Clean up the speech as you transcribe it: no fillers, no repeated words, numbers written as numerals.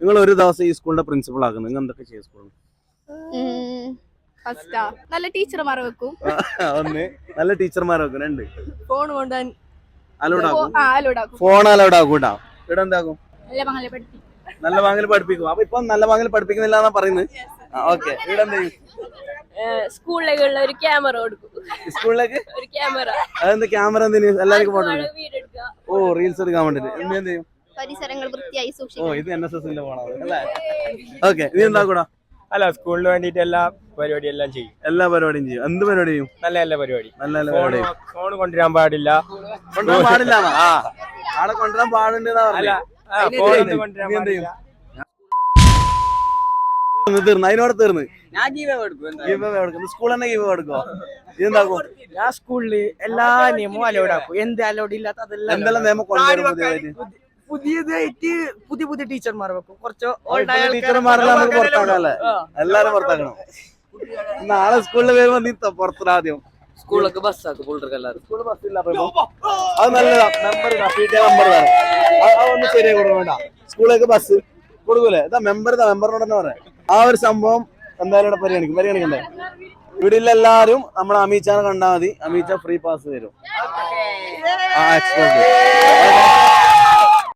നിങ്ങൾ ഒരു ദിവസം ഈ സ്കൂളിന്റെ പ്രിൻസിപ്പൾ ആകും, നിങ്ങൾ എന്തൊക്കെ ചെയ്യും സ്കൂളിൽ? നല്ല ടീച്ചർമാരെ വെക്കും. ഒന്ന് നല്ല ടീച്ചർമാരെ വെക്കും. രണ്ട് ഫോൺ കൊണ്ടുപോകാൻ ഫോൺ അലൗഡ് ആക്കൂട്ടാ. ഇവിടെ എന്താക്കും? നല്ല വാങ്ങിൽ പഠിപ്പിക്കും. അപ്പൊ ഇപ്പൊ നല്ല വാങ്ങിൽ പഠിപ്പിക്കുന്നില്ല എന്നാ പറയുന്നത്. ഓക്കെ, ഇവിടെ എന്ത് ചെയ്യും? സ്കൂളിലേക്കുള്ള ഒരു ക്യാമറ കൊടുക്കും. സ്കൂളിലേക്ക് ഒരു ക്യാമറ. അതെന്ത് ക്യാമറ? എന്തിന്? എല്ലാവർക്കും ഫോട്ടോ? ഓ, റീൽസ് എടുക്കാൻ വേണ്ടിട്ട്. എന്ത് ചെയ്യും? പരിസരങ്ങൾ വൃത്തിയായി ഓ, സൂക്ഷിക്കും. ഇത് NSSന്റെ പോണത് അല്ലേ? ഓക്കെ, നീ എന്താ കൂടാ? അല്ല, സ്കൂളിന് വേണ്ടിട്ട് എല്ലാ പരിപാടി എല്ലാം ചെയ്യും. എല്ലാ പരിപാടിയും ചെയ്യും. എന്ത് പരിപാടി ചെയ്യും? നല്ല നല്ല പരിപാടി. നല്ല നല്ല പരിപാടി. ഫോൺ കൊണ്ടുവരാൻ പാടില്ല. കൊണ്ടുവരാൻ പാടില്ല. ആളെ കൊണ്ടുവരാൻ പാടുണ്ട്. തീർന്നു, അതിനോട് തീർന്ന്. സ്കൂൾ തന്നെ ഗീവ് കൊടുക്കോ? ഇതെന്താക്കും? ഞാൻ സ്കൂളില് എല്ലാ നിയമവും അലൗഡ് ആക്കും. എന്ത് അലൗഡ് ഇല്ലാത്ത അതെല്ലാം എന്തെല്ലാം നിയമം കൊണ്ടുവരും? പുതിയതായിട്ട് പുതിയ ടീച്ചർമാർ വെക്കും. കുറച്ച് ടീച്ചർമാരെല്ലാം നമുക്ക് പുറത്താക്കാല്ലേ? എല്ലാരും പുറത്താക്കണം. നാളെ സ്കൂളിൽ വരുമ്പോ നീ പുറത്തിടാ. ആദ്യം സ്കൂളൊക്കെ ബസ്സാക്കും പിള്ളേർക്ക് എല്ലാവരും. സ്കൂൾ ബസ്സില്ല. അത് നല്ലതാ. മെമ്പർ നമ്പർ അതൊന്നും ശരിയായി കൊടുക്കണം. വേണ്ട, സ്കൂളിലേക്ക് ബസ് കൊടുക്കൂലേ? ഇതാ മെമ്പറിനോട് തന്നെ പറയാം. ആ ഒരു സംഭവം എന്തായാലും പരിഗണിക്കണ്ടേ? ഇവിടെ എല്ലാരും നമ്മളെ അമീച്ചാനെ കണ്ടാൽ മതി. അമീച്ച ഫ്രീ പാസ് തരും. എക്സ്പോർട്ട്